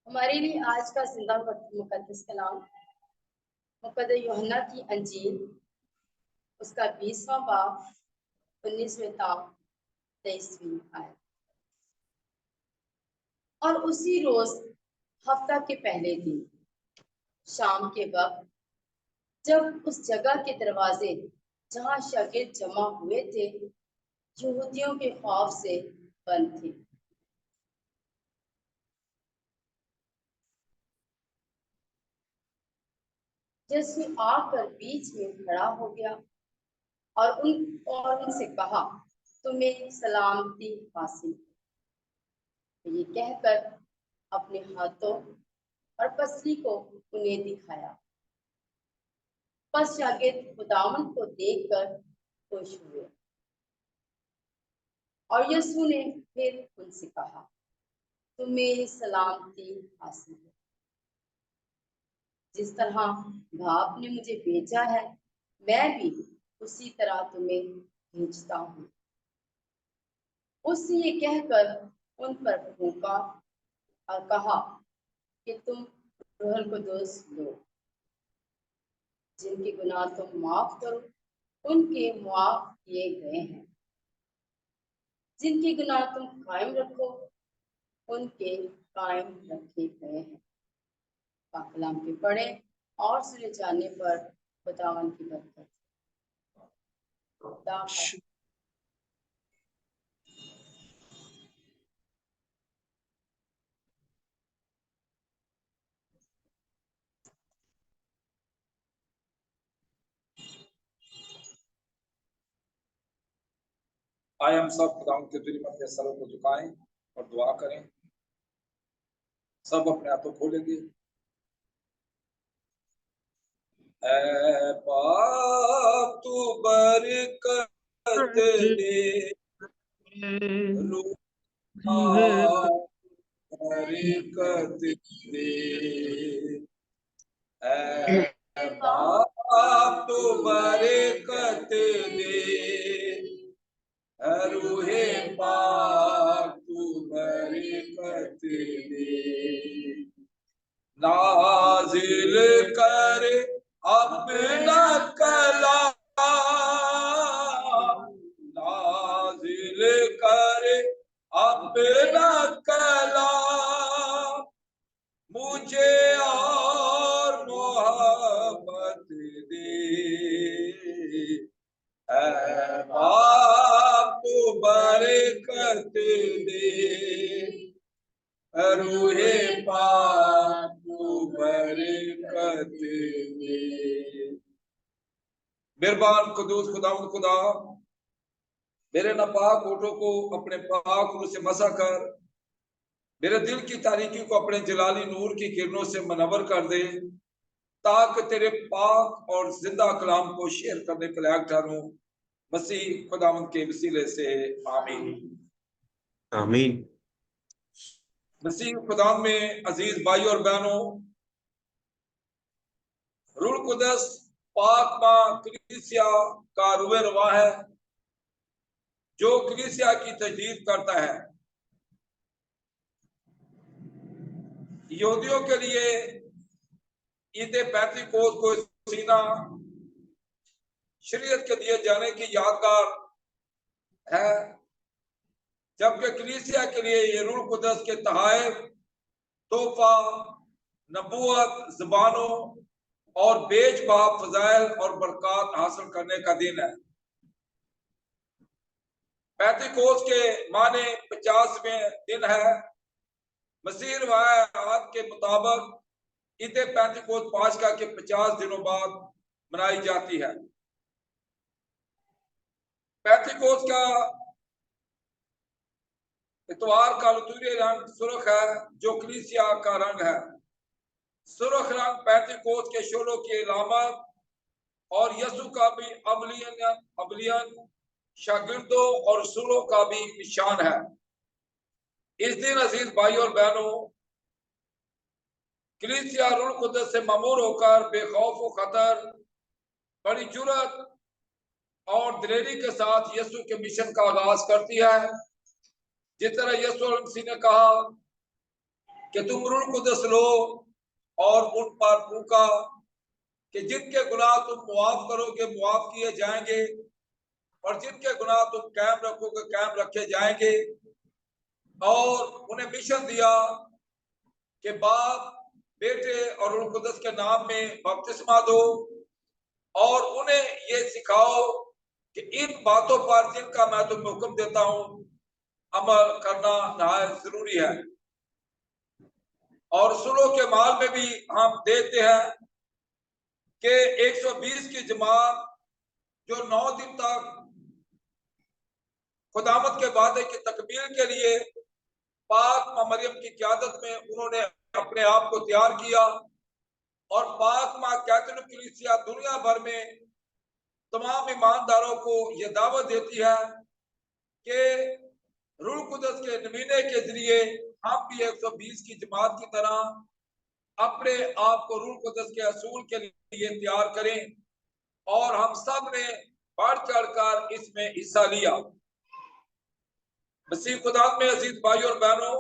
हमारे लिए आज का जिंदा मुकद्दस कलाम मुकद्दस यूहन्ना की अंजील उसका 20वां बाब 19वें ता 23वीं आयत। और उसी रोज हफ्ता के पहले दिन शाम के वक्त जब उस जगह के दरवाजे जहां शागिर्द जमा हुए थे यहूदियों के खौफ से बंद थे, यीशु आकर बीच में खड़ा हो गया और उनसे कहा, तुम्हें सलामती हासिल। ये कहकर अपने हाथों और पसली को उन्हें दिखाया। बस शागिर्द खुदावंद को देखकर खुश हुए और यीशु ने फिर उनसे कहा, तुम्हें सलामती हासिल है। जिस तरह बाप ने मुझे भेजा है मैं भी उसी तरह तुम्हें भेजता हूँ। उसने ये कहकर उन पर फूंका और कहा कि तुम रूहुल कुद्दुस लो। जिनके गुनाह तुम माफ करो उनके माफ किए गए हैं, जिनके गुनाह तुम कायम रखो उनके कायम रखे गए हैं। कलाम के पढ़े और सुने जाने पर खुदावन की बरकत। आए हम सब खुदावंद के जुल्म अपने सरों को झुकाएं और दुआ करें। सब अपने हाथों खोलेंगे। ऐ बाप तू बरकत दे, बरकत दे। ऐ बाप तू बरकत दे, रूहे पाक तू बरकत दे। नाजिल कर अपना कलाम, नाजिल कर अपना कलाम, मुझे और मोहब्बत दे। ऐ बाप तू बरकत दे, रूहे पाक तू बरकत दे। मेहरबान कुद्दूस खुदावंद खुदा, मेरे नापाक होठों को अपने पाक रूह से मसा कर, मेरे दिल की तारीकी को अपने जलाली नूर की किरणों से मनवर कर दे, ताकि तेरे पाक और जिंदा कलाम को शेयर करने के लायक ठहरूं। मसीह खुदावंद के वसीले से आमीन आमीन। मसीह खुदावंद में अजीज भाई और बहनों, रूह कुद्दस पाक मां कलीसिया का रूह रवा है जो कलीसिया की तजदीद करता है। यहूदियों के लिए ईद पैंतीकोस को सीना शरीयत के दिए जाने की यादगार है, जबकि कलीसिया के लिए ये रूह कुद्दस के तहाइफ, तोहफा, नबूवत, ज़बानों और बेजबा फजाइल और बरकत हासिल करने का दिन है। पैंतीकोस के माने 50वें दिन है। मसीह रिवायत के मुताबिक ईद पैंतीकोस पास्का के 50 दिनों बाद मनाई जाती है। पैंतीकोस का इतवार का लतूरी रंग सुर्ख है जो कलीसिया का रंग है। सुर्ख रंग पैंतीकोस के शोलों की अलामत और यसु का भी अबलियन शागिर्दों और रसूलों का भी निशान है। इस दिन अजीज भाई और बहनों, कलीसिया रूह कुदस से ममूर होकर बेखौफ व खतर बड़ी जुर्रत और दिलेरी के साथ यीशु के मिशन का आगाज करती है। जिस तरह यीशु मसीह ने कहा कि तुम रूह कुदस लो और उन पर फूंका कि जिनके गुनाह तुम मुआफ करोगे मुआफ किए जाएंगे और जिनके गुनाह तुम कायम रखोगे कायम रखे जाएंगे। और उन्हें मिशन दिया कि बाप, बेटे और रूह कुदस के नाम में बपतिस्मा दो और उन्हें ये सिखाओ कि इन बातों पर जिनका मैं तुम्हें हुक्म देता हूं अमल करना नहायत जरूरी है। और रसूलों के माल में भी हम देखते हैं कि 120 की जमात जो 9 दिन तक खुदामत के वादे की तकमील के लिए पाक मां मरियम की क़यादत में उन्होंने अपने आप को तैयार किया। और पाक मां कैथोलिक कलीसिया दुनिया भर में तमाम ईमानदारों को यह दावत देती है कि रूह कुदस के नमीने के जरिए हम भी 120 की जमात की तरह अपने आप को रूह कुदस के असूल के लिए तैयार करें। और हम सब ने बढ़ चढ़कर इसमें हिस्सा लिया। मसीह खुदा में अजीज भाई और बहनों,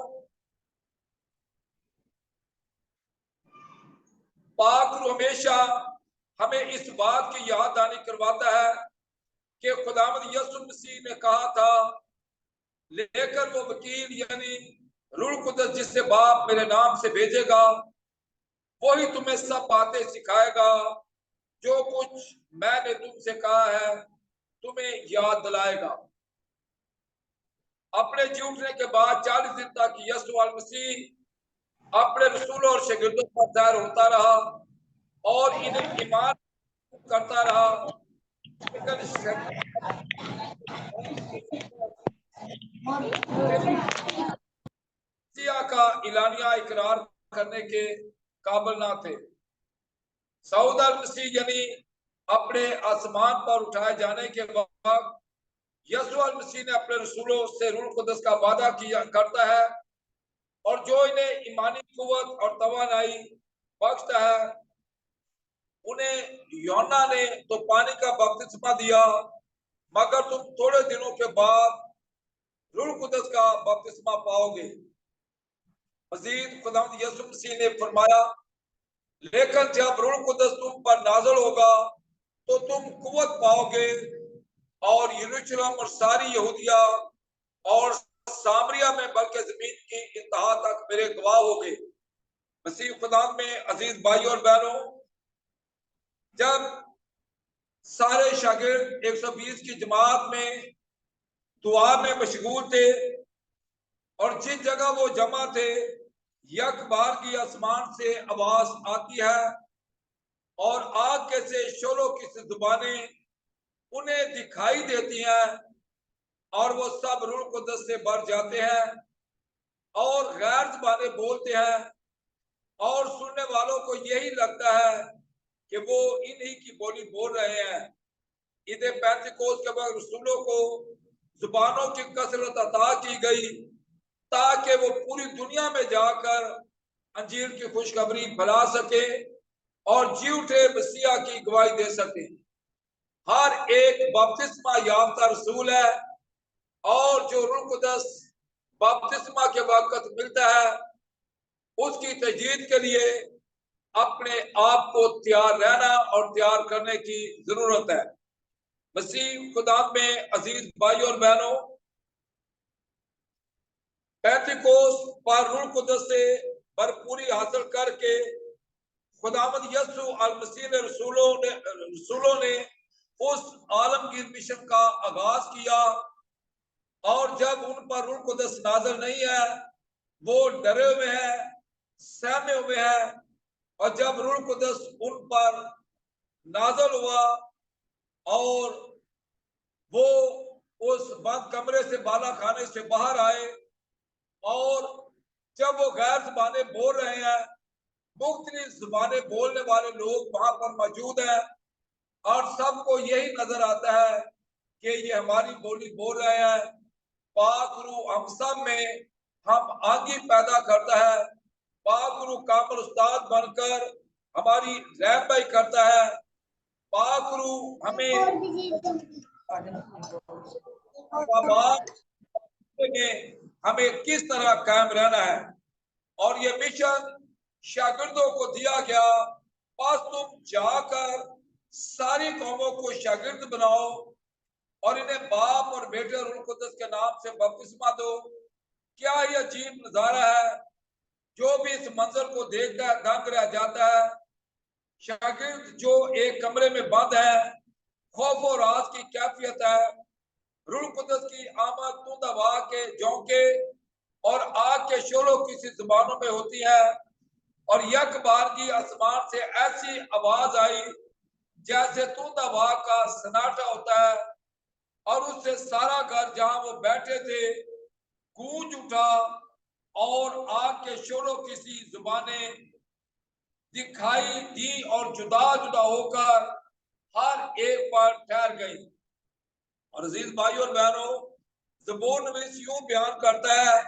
पाक रूह हमेशा हमें इस बात की याद दहानी करवाता है कि खुदावंद यीशु मसीह ने कहा था, लेकर वो वकील यानी रूह कुदस जिससे बाप मेरे नाम से भेजेगा वही तुम्हें सब बातें सिखाएगा, जो कुछ मैंने तुमसे कहा है तुम्हें याद दिलाएगा। अपने जी उठने के बाद 40 दिन तक यीशु मसीह अपने रसूलों और शागिर्दों पर जाहिर होता रहा और इन्हें ईमान करता रहा। का इलानिया इकरार करने के काबिल ना थे। सऊद मसीह यानी अपने आसमान पर उठाए जाने के बाद यीशु मसीह ने अपने रसूलों से रूह कुदस का वादा किया करता है और जो इन्हें ईमानी कुव्वत और तवानाई बख्शता है। उन्हें यूहन्ना ने तो पानी का बपतिस्मा दिया, मगर तुम थोड़े दिनों के बाद रूह कुदस का बपतिस्मा पाओगे। मजीद खुदावंद यीशु मसीह ने फरमाया, लेकिन जब रूह कुदस तुम पर नाज़िल होगा तो तुम कुव्वत पाओगे और यरूशलेम और सारी यहूदिया और सामरिया में बल्कि जमीन की इंतहा तक मेरे गवाह होगे। मसीह खुदा में अजीज भाई और बहनों, जब सारे शागिर्द 120 की जमात में दुआ में मशगूल थे और जिस जगह वो जमा थे यक बार की आसमान से आवाज आती है और आग के से शोलों की जुबानें उन्हें दिखाई देती हैं और वो सब रूह कुदस से भर जाते हैं और गैर जुबानें बोलते हैं और सुनने वालों को यही लगता है कि वो इन्हीं की बोली बोल रहे हैं। ईद पेंतिकोस्त के बाद रसूलों को जुबानों की कसरत अता की गई ताकि वो पूरी दुनिया में जाकर अंजीर की खुशखबरी फैला सके और जी उठे मसीहा की गवाही दे सके। हर एक बपतिस्मा याफ्ता रसूल है और जो रूह कुदस बपतिस्मा के वक्त मिलता है उसकी तजदीद के लिए अपने आप को तैयार रहना और तैयार करने की जरूरत है। मसीह खुदा में अजीज भाई और बहनों, पेंतिकोस्त पर रूह कुदस से भरपूरी हासिल करके खुदावंद यीशु मसीह ने रसूलों ने उस आलमगीर मिशन का आगाज किया और जब उन पर रूह कुदस नाज़िल नहीं है वो डरे हुए हैं, सहमे हुए हैं, और जब रूह कुदस उन पर नाज़िल हुआ और वो उस बंद कमरे से बाला खाने से बाहर आए और जब वो गैर जुबानें बोल रहे हैं, मुख्तलिफ जुबानें बोलने वाले लोग वहां पर मौजूद हैं और सबको यही नजर आता है कि ये हमारी बोली बोल रहे हैं। पाक रूह हम सब में हम आगे पैदा करता है पाक गुरु कामिल उस्ताद बनकर हमारी रहनुमाई करता है। पाक गुरु हमें में हमें किस तरह कायम रहना है, और ये मिशन शागिर्दों को दिया गया, बस तुम जाकर सारी कौमों को शागिर्द बनाओ और इन्हें बाप और बेटे रूह कुद्दस के नाम से बपतिस्मा दो। क्या ये अजीब नजारा है, जो भी इस मंजर को देखता है दंग रह जाता है। शागिर्द जो एक कमरे में बंद है, खौफ और राज की कैफियत है। रूह कुद्दस की आमद तूंद हवा के झोंके और आग के शोलों की सी जुबानों में होती है, और यक बारगी आसमान से ऐसी आवाज आई जैसे तूंद हवा का सन्नाटा होता है, और उससे सारा घर जहां वो बैठे थे गूंज उठा, और आग के शोलों की सी जुबानें दिखाई दी और जुदा जुदा होकर हर एक पर ठहर गई। और अजीज भाई और बहनों, ज़बूर नवीस यूं बयान करता है,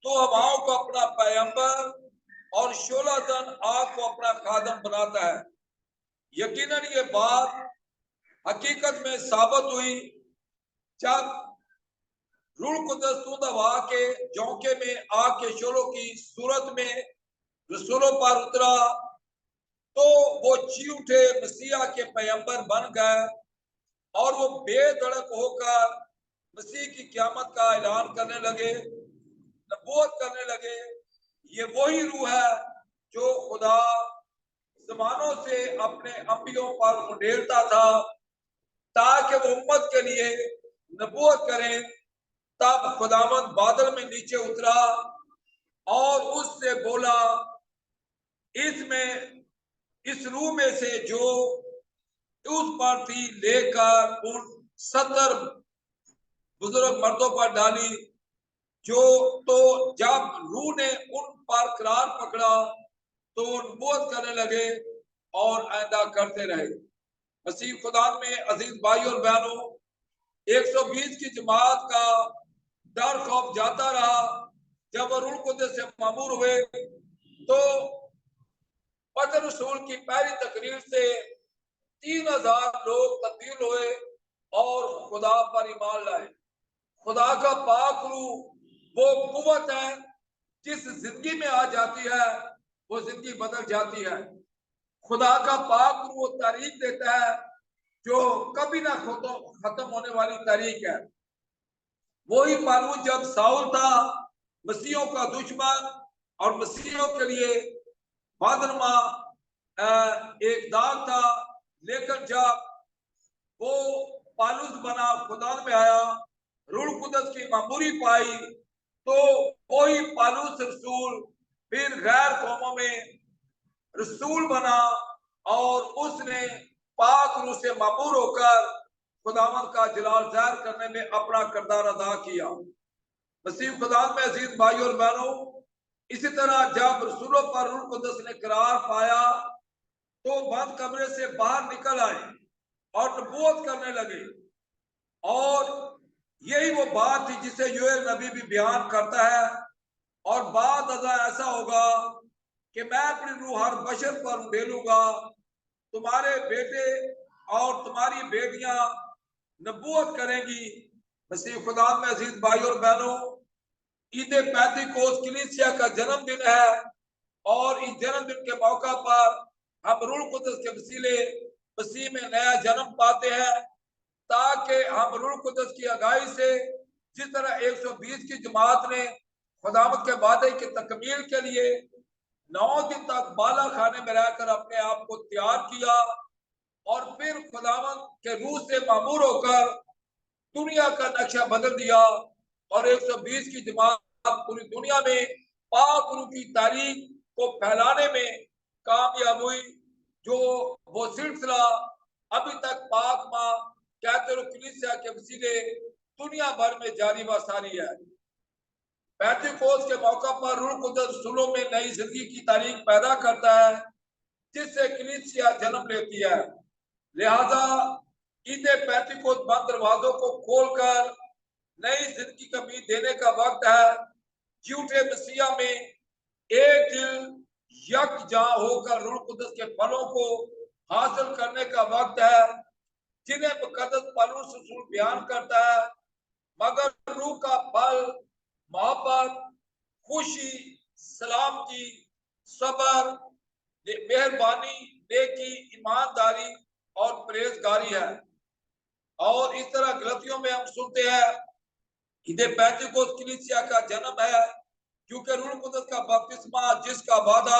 तो हवाओं को अपना पैगंबर और शोला जन आग को अपना खादम बनाता है। यकीनन ये बात हकीकत में साबित हुई जब रूह कुद्दस तूंद हवा के झोंके में आग के शोलों की सूरत में रसूलों पर उतरा, तो वो जी उठे मसीहा के पैगंबर बन गए, और वो बेधड़क होकर मसीह की क़यामत का ऐलान करने लगे, नबूवत करने लगे। ये वही रूह है जो खुदा ज़मानों से अपने अंबियों पर उंडेलता था ताकि वो उम्मत के लिए नबूवत करें। तब खुदावंद बादल में नीचे उतरा और उससे बोला, इसमें इस रूह में से जो उस पर थी लेकर उन 70 बुजुर्ग मर्दों पर डाली, जो तो जब रूह ने उन पर करार पकड़ा तो नबूवत करने लगे और आइंदा करते रहे। मसीह खुदा में अजीज भाई और बहनों, 120 की जमात का डर खौफ जाता रहा। जब वो रूह कुद्दस से मामूर हुए तो पतर रसूल की पहली तकरीर से 3000 लोग तब्दील हुए और खुदा पर ईमान लाए। खुदा का पाक रूह वो कुव्वत है जिस जिंदगी में आ जाती है वो जिंदगी बदल जाती है। खुदा का पाक रूह वो तारीख देता है जो कभी ना खत्म होने वाली तारीख है। वही पालूस जब साउल था, मसीहों का दुश्मन और मसीहों के लिए बदनमा एक दाग था, लेकिन जब वो पालूस बना, खुदा में आया, रूह कुद्दस की मामूरी पाई, तो वही पालूस रसूल फिर गैर कौमों में रसूल बना और उसने पाक रूह से मामूर होकर खुदावंद का जलाल ज़ाहिर करने में अपना किरदार अदा किया। मसीह खुदा में अजीज भाई और बहनों, इसी तरह जब रसूलों पर रूह कुद्दस ने करार पाया तो बंद कमरे से बाहर निकल आए और नबूवत करने लगे। और यही वो बात थी जिसे योएल नबी भी बयान करता है, और बाद अज़ा ऐसा होगा कि मैं अपनी रूह हर बशर पर उंडेलूंगा, तुम्हारे बेटे और तुम्हारी बेटियां नबूवत करेंगी। मसीह खुदा में अजीज भाई और बहनों, ईद पैंतीकोस कलीसिया का जन्मदिन है, और इस जन्मदिन के मौका पर हम रूह कुद्दस के वसीले मसीह में नया जन्म पाते हैं, ताकि हम रूह कुद्दस की आगाही से जिस तरह 120 की जमात ने खुदावंद के वादे की तकमील के लिए 9 दिन तक बाला खाने में रहकर अपने आप को तैयार किया, और फिर खुदावंद के रूह से मामूर होकर दुनिया का नक्शा बदल दिया, और 120 की जमात पूरी दुनिया में पाक रूह की तारीख को फैलाने में कामयाब हुई, जो वो सिलसिला अभी तक पाक मां कैथोलिक कलीसिया के वसीले दुनिया भर में जारी व सारी है। पैंतीकोस के मौका पर रूह कुद्दस रसूलों में नई जिंदगी की तारीख पैदा करता है, जिससे कलीसिया जन्म लेती है। लिहाजा ईद पैंतीकोस बंद दरवाजों को खोलकर नई जिंदगी का उम्मीद देने का वक्त है। झूठे मसीहा में एक दिल यकजा होकर रूह कुदस के फलों को हासिल करने का वक्त है, जिन्हें मुकद्दस पौलुस रसूल बयान करता है। मगर रूह का फल मोहब्बत, खुशी, सलामती, सबर, मेहरबानी, नेकी, ईमानदारी और परहेजगारी है। और इस तरह गलतियों में हम सुनते हैं इधे पेंतिकोस्त कलीसिया का जन्म है, क्योंकि रूह कुदस का बपतिस्मा जिसका वादा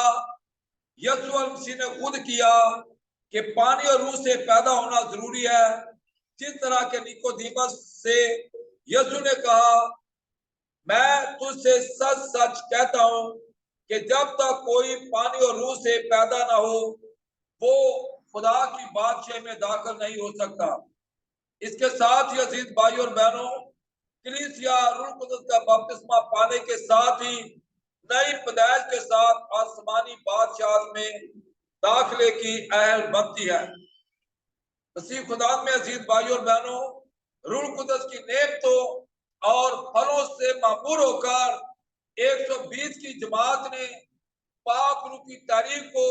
यीशु मसीह ने खुद किया कि पानी और रूह से पैदा होना जरूरी है। जिस तरह के निकोदेमस से यीशु ने कहा, मैं तुझसे सच सच कहता हूं कि जब तक कोई पानी और रूह से पैदा ना हो, वो खुदा की बादशाही में दाखिल नहीं हो सकता। इसके साथ ही अजीज भाई और बहनों, कलीसिया रूह कुदस का बपतिस्मा पाने के साथ ही नई पैदाइश के साथ आसमानी बादशाह में दाखिले की अहल बनती है। मसीह खुदा में अजीज भाई और बहनों, रूह कुदस की नेमतों और फलों से मामूर होकर 120 की जमात ने पाक रूह की तारीफ को,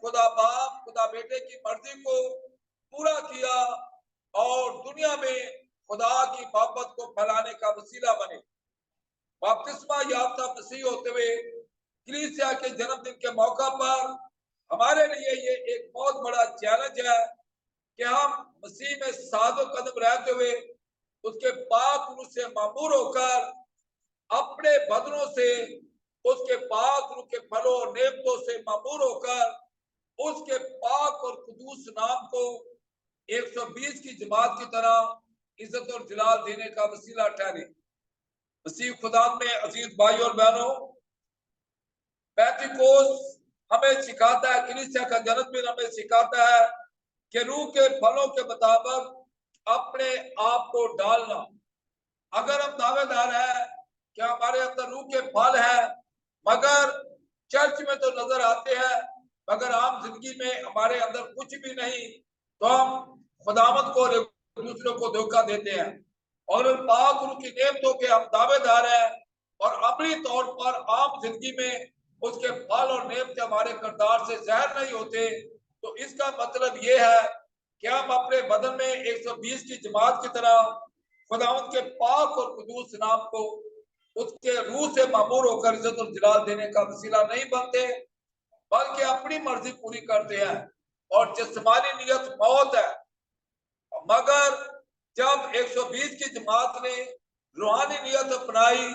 खुदा बाप खुदा बेटे की मर्जी को पूरा किया और दुनिया में खुदा की मोहब्बत को फैलाने का वसीला बने। बपतिस्मा याफ्ता मसीह होते हुए कलीसिया के जन्मदिन के मौका पर हमारे लिए ये एक बहुत बड़ा चैलेंज है कि हम मसीह में सादो कदम रहते हुए उसके पाक रूह से मामूर होकर अपने बदनों से उसके पाक रूह के फलों और नेमतों से मामूर होकर उसके पाक और कुदूस नाम को 120 की जमात की तरह इज्जत और जलाल देने का वसीला ठहरे। मसीह खुदा में अजीज भाई और बहनों, पेंतिकोस्त हमें सिखाता है, कलीसिया का जन्मदिन हमें सिखाता है कि रूह के फलों के मुताबिक अपने आप को डालना। अगर हम दावेदार हैं कि हमारे अंदर रूह के फल है, मगर चर्च में तो नजर आते हैं, मगर आम जिंदगी में हमारे अंदर कुछ भी नहीं, तो हम खुदावंद को दूसरों को धोखा देते हैं। और पाक रूह की नेमतों के हम दावेदार हैं और अमली तौर पर आम जिंदगी में उसके फल और नेमते हमारे किरदार से ज़ाहिर नहीं होते, तो इसका मतलब ये है कि हम अपने बदन में 120 की जमात की तरह खुदावंद के पाक और कुदूस नाम को उसके रूह से मामूर होकर इज्जत और जलाल देने का वसीला नहीं बनते, बल्कि अपनी मर्जी पूरी करते हैं। और जिस्मानी नियत मौत है, मगर जब 120 की जमात ने रूहानी नियत अपनाई,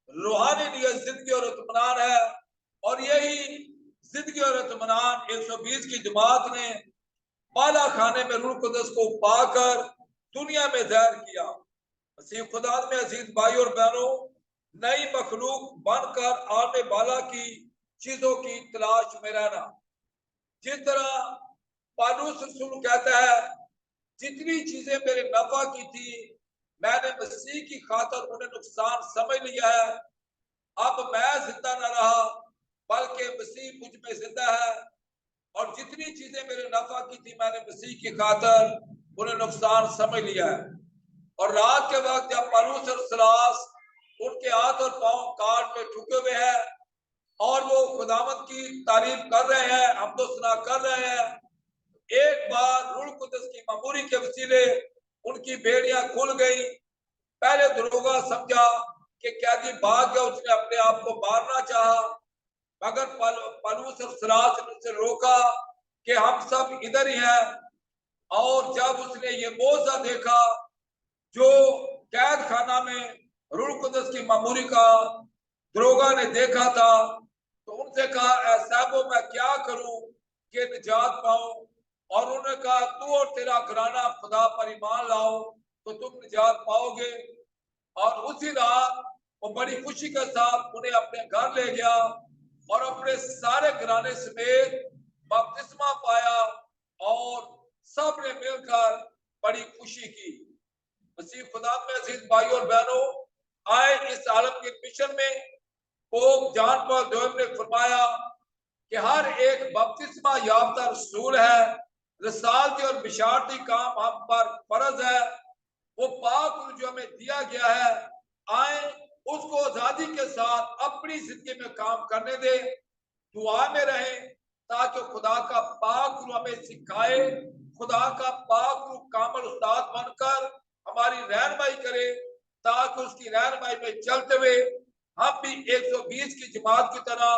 रूहानी नियत जिंदगी और इत्मीनान है, और यही जिंदगी और इत्मीनान 120 की जमात ने बाला खाने में रूह कुदस को पाकर दुनिया में ज़ाहिर किया। मसीह खुदा में अजीज भाई और बहनों, नई मखलूक बनकर आने वाला की चीजों की तलाश में रहना। जिस तरह पौलुस रसूल कहता है, जितनी चीजें मेरे नफा की थी मैंने मसीह की खातर उन्हें नुकसान समझ लिया है। अब मैं जिंदा न रहा, बल्कि मसीह मुझ में जिंदा है, और जितनी चीजें मेरे नफा की थी मैंने मसीह की खातर उन्हें नुकसान समझ लिया है। और रात के वक्त जब पौलुस और सिलास उनके हाथ और पांव काट में ठुके हुए हैं और वो खुदावंद की तारीफ कर रहे हैं, हमदो सना कर रहे हैं, एक बार रूह कुदस की मामूरी के वसीले उनकी बेड़ियां खुल गई। पहले दरोगा समझा कि कैदी भाग गया, उसने अपने आप को मारना चाहा, मगर पौलुस और सिलास ने उसे रोका कि हम सब इधर ही हैं। और जब उसने ये मौजज़ा देखा जो कैद खाना में रूह कुदस की मामूरी का दरोगा ने देखा था, तो उनसे कहा, ऐ साहबो मैं क्या करूं कि निजात पाऊं? और उन्होंने कहा, तू और तेरा घराना खुदा पर ईमान लाओ तो तुम निजात पाओगे। और उसी रात वो बड़ी खुशी के साथ उन्हें अपने घर ले गया और अपने सारे घराने समेत बपतिस्मा पाया और सब ने मिलकर बड़ी खुशी की। मसीह खुदा में अजीज भाई और बहनों, आए इस आलमगीर मिशन में पोप जॉन पॉल II ने फरमाया कि हर एक बपतिस्मा याफ्ता रसूल है, रसालती और बिशारती काम हम पर फर्ज है। वो पाक जो हमें दिया गया है, आए उसको आजादी के साथ अपनी जिंदगी में काम करने दे। दुआ में रहे ताकि खुदा का पाक रूह हमें सिखाए, खुदा का पाक रूह कामिल उस्ताद बनकर हमारी रहनुमाई करे, ताकि उसकी रहनुमाई में चलते हुए हम भी 120 की जमात की तरह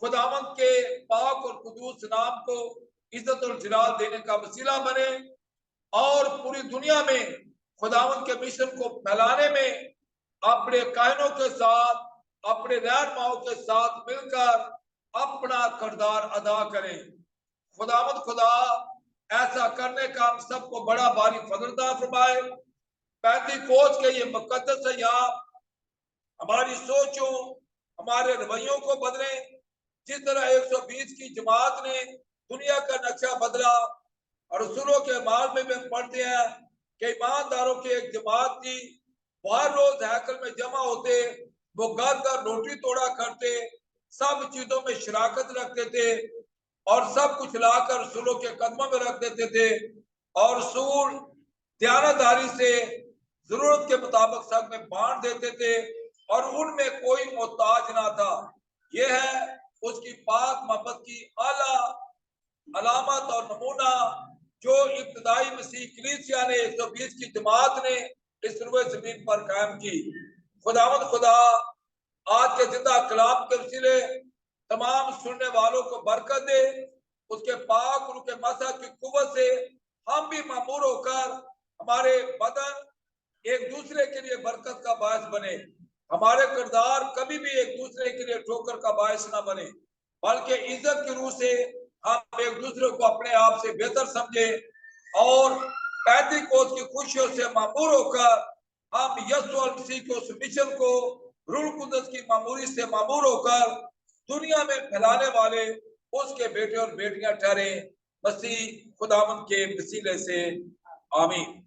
खुदावंद के पाक और कुदूस नाम को इज्जत और जलाल देने का वसीला बने और पूरी दुनिया में खुदावंद के मिशन को फैलाने में अपने कायनों के साथ, अपने रहनुमाओं के साथ मिलकर अपना किरदार अदा करें। खुदावंद खुदा ऐसा करने का हम सबको बड़ा भारी फजलता फरमाए। पेंतीकोस्त के ये मुकद्दस अय्याम हमारी सोचों, हमारे रवैयों को बदले। जिस तरह 120 की जमात ने दुनिया का नक्शा बदला और रसूलों के माल में पढ़ते हैं कि ईमानदारों की एक जमात थी, हर रोज हैकल में जमा होते, वो घर घर रोटी तोड़ा करते, सब चीजों में शराकत रखते थे और सब कुछ लाकर रसूलों के कदमों में रख देते थे और रसूल दयानतदारी से जरूरत के मुताबिक सब में बांट देते थे और उनमें कोई मोहताज ना था। यह है उसकी पाक मोहब्बत की आला अलामत और नमूना जो इब्तदाई मसीह कलीसिया ने 120 की जमात ने इस रुए जमीन पर कायम की। खुदावंद खुदा आज के जिंदा कलाम के वसीले तमाम सुनने वालों को बरकत दे, उसके पाक रूह के मसा की कुव्वत से हम भी मामूर होकर हमारे बदन एक दूसरे के लिए बरकत का बायस बने, हमारे किरदार कभी भी एक दूसरे के लिए ठोकर का बायस ना बने, बल्कि इज्जत की रूह से हम एक दूसरे को अपने आप से बेहतर समझे और पेंतीकोस्त की खुशियों से मामूर होकर हम यीशु मसीह के उस मिशन को रूह कुदस की मामूरी से मामूर होकर दुनिया में फैलाने वाले उसके बेटे और बेटियां ठहरे। मसीह खुदावंद के वसीले से आमीन।